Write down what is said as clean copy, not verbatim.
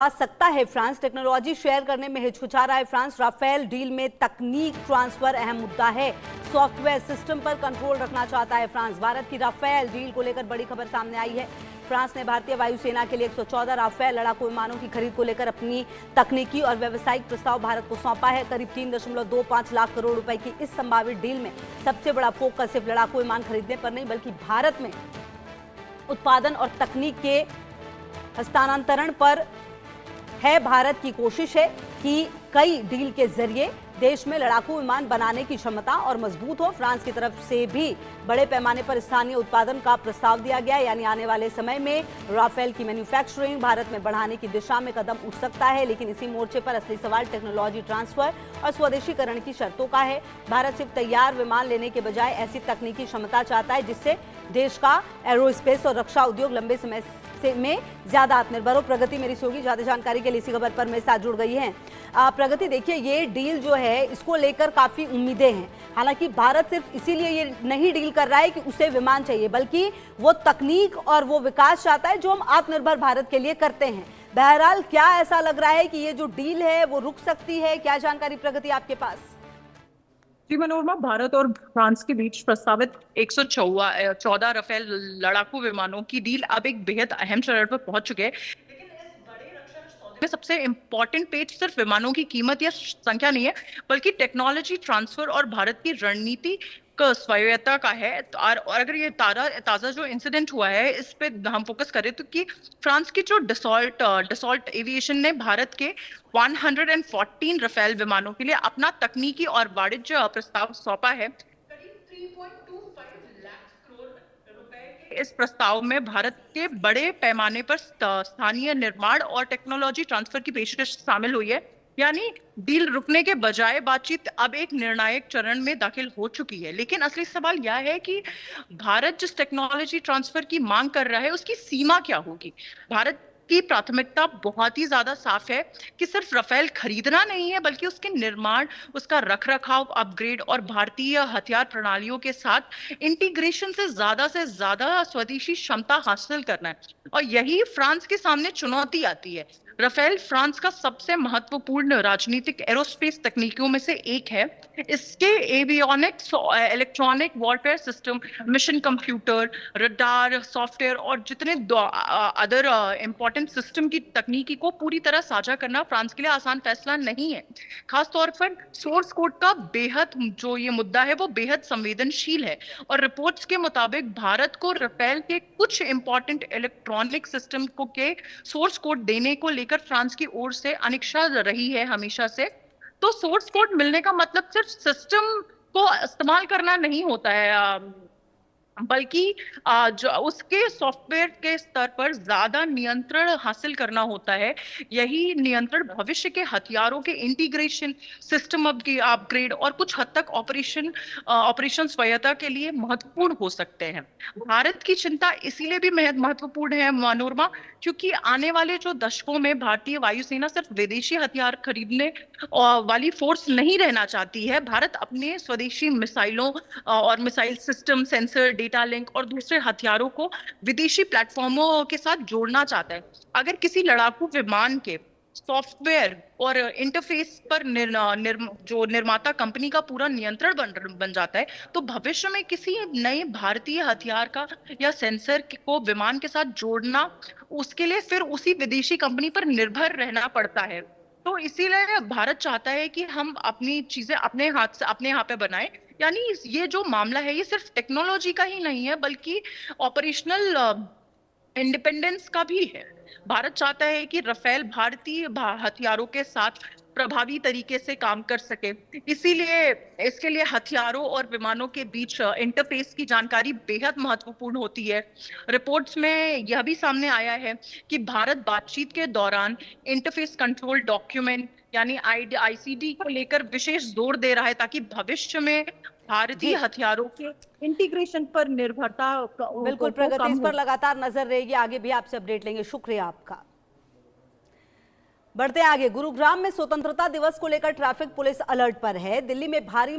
आ सकता है France. Technology share करने में हिचकिचा रहा है फ्रांस। राफेल डील में तकनीक ट्रांसफर अहम मुद्दा है। सॉफ्टवेयर सिस्टम पर कंट्रोल रखना चाहता है फ्रांस। भारत की राफेल डील को लेकर बड़ी खबर सामने आई है। फ्रांस ने भारतीय वायुसेना के लिए 114 राफेल लड़ाकू विमानों की खरीद को लेकर अपनी तकनीकी और व्यावसायिक प्रस्ताव भारत को सौंपा है। करीब 3.25 लाख करोड़ रुपए की इस संभावित डील में सबसे बड़ा फोकस सिर्फ लड़ाकू विमान खरीदने पर नहीं बल्कि भारत में उत्पादन और तकनीक के हस्तांतरण पर है। भारत की कोशिश है कि कई डील के जरिए देश में लड़ाकू विमान बनाने की क्षमता और मजबूत हो। फ्रांस की तरफ से भी बड़े पैमाने पर स्थानीय उत्पादन का प्रस्ताव दिया गया, यानी आने वाले समय में राफेल की मैन्युफैक्चरिंग भारत में बढ़ाने की दिशा में कदम उठ सकता है। लेकिन इसी मोर्चे पर असली सवाल टेक्नोलॉजी ट्रांसफर और स्वदेशीकरण की शर्तों का है। भारत सिर्फ तैयार विमान लेने के बजाय ऐसी तकनीकी क्षमता चाहता है जिससे देश का एरोस्पेस और रक्षा उद्योग लंबे समय में ज्यादा आत्मनिर्भर हो। प्रगति मेरी होगी ज्यादा जानकारी के लिए इसी खबर पर मेरे साथ जुड़ गई है। प्रगति, देखिए ये डील जो है इसको लेकर काफी उम्मीदें हैं। हालांकि भारत सिर्फ इसीलिए ये नहीं डील कर रहा है कि उसे विमान चाहिए, बल्कि वो तकनीक और वो विकास चाहता है जो हम आत्मनिर्भर भारत के लिए करते हैं। बहरहाल क्या ऐसा लग रहा है कि ये जो डील है वो रुक सकती है? क्या जानकारी प्रगति आपके पास? जी मनोरमा, भारत और फ्रांस के बीच प्रस्तावित 114 राफेल लड़ाकू विमानों की डील अब एक बेहद अहम चरण पर पहुंच चुके हैं। लेकिन इस बड़े रक्षा सौदे में सबसे इंपॉर्टेंट पेज सिर्फ विमानों की कीमत या संख्या नहीं है, बल्कि टेक्नोलॉजी ट्रांसफर और भारत की रणनीति स्वायत्तता का है। और अगर ये ताजा जो इंसिडेंट हुआ है इस पे हम फोकस करें तो कि फ्रांस की जो डसॉल्ट एविएशन ने भारत के 114 राफेल विमानों के लिए अपना तकनीकी और वाणिज्य प्रस्ताव सौंपा है। करीब 3.25 लाख करोड़ रुपए के इस प्रस्ताव में भारत के बड़े पैमाने पर स्थानीय निर्माण और टेक्नोलॉजी ट्रांसफर की पेशकश शामिल हुई है। यानी डील रुकने के बजाय बातचीत अब एक निर्णायक चरण में दाखिल हो चुकी है। लेकिन असली सवाल यह है कि भारत जिस टेक्नोलॉजी ट्रांसफर की मांग कर रहा है उसकी सीमा क्या होगी। भारत की प्राथमिकता बहुत ही ज्यादा साफ है कि सिर्फ राफेल खरीदना नहीं है, बल्कि उसके निर्माण, उसका रखरखाव, अपग्रेड और भारतीय हथियार प्रणालियों के साथ इंटीग्रेशन से ज्यादा स्वदेशी क्षमता हासिल करना है। और यही फ्रांस के सामने चुनौती आती है। राफेल फ्रांस का सबसे महत्वपूर्ण राजनीतिक एरोस्पेस तकनीकों में से एक है। इसके avionics, electronic warfare system, mission computer, radar, software और जितने अदर इंपॉर्टेंट सिस्टम की तकनीकी को पूरी तरह साझा करना फ्रांस के लिए आसान फैसला नहीं है। खासतौर पर सोर्स कोड का बेहद जो ये मुद्दा है वो बेहद संवेदनशील है। और रिपोर्ट्स के मुताबिक भारत को राफेल के कुछ इंपॉर्टेंट इलेक्ट्रॉनिक सिस्टम को के सोर्स कोड देने को लेकर फ्रांस की ओर से अनिच्छा रही है हमेशा से। तो सोर्स कोड मिलने का मतलब सिर्फ सिस्टम को इस्तेमाल करना नहीं होता है, बल्कि जो उसके सॉफ्टवेयर के स्तर पर ज्यादा नियंत्रण हासिल करना होता है। यही नियंत्रण भविष्य के हथियारों के इंटीग्रेशन, सिस्टम अपग्रेड और कुछ हद तक ऑपरेशन स्वायत्तता के लिए महत्वपूर्ण हो सकते हैं। भारत की चिंता इसीलिए भी महत्वपूर्ण है मनोरमा, क्योंकि आने वाले जो दशकों में भारतीय वायुसेना सिर्फ विदेशी हथियार खरीदने वाली फोर्स नहीं रहना चाहती है। भारत अपने स्वदेशी मिसाइलों और missile system, sensor, data link और दूसरे हथियारों को विदेशी प्लेटफॉर्मों के साथ जोड़ना चाहता है। अगर किसी लड़ाकू विमान के सॉफ्टवेयर और इंटरफेस पर जो निर्माता कंपनी का पूरा नियंत्रण बन जाता है, तो भविष्य में किसी नए भारतीय हथियार का या सेंसर को विमान के साथ जोड़ना, उसके लिए फिर उसी विदेशी कंपनी पर निर्भर रहना पड़ता है। तो इसीलिए भारत चाहता है कि हम अपनी चीजें अपने हाथ से अपने यहाँ पे बनाएं। यानी ये जो मामला है ये सिर्फ टेक्नोलॉजी का ही नहीं है, बल्कि ऑपरेशनल इंडिपेंडेंस का भी है। भारत चाहता है कि राफेल भारतीय हथियारों के साथ प्रभावी तरीके से काम कर सके। इसीलिए इसके लिए हथियारों और विमानों के बीच इंटरफेस की जानकारी बेहद महत्वपूर्ण होती है। रिपोर्ट्स में यह भी सामने आया है कि भारत बातचीत के दौरान इंटरफेस कंट्रोल डॉक्यूमेंट यानी आईसीडी को लेकर विशेष जोर दे रहा है, ताकि भविष्य में भारतीय हथियारों के इंटीग्रेशन पर निर्भरता बिल्कुल प्रगति इस पर लगातार नजर रहेगी। आगे भी आपसे अपडेट लेंगे। शुक्रिया आपका। बढ़ते आगे, गुरुग्राम में स्वतंत्रता दिवस को लेकर ट्रैफिक पुलिस अलर्ट पर है। दिल्ली में भारी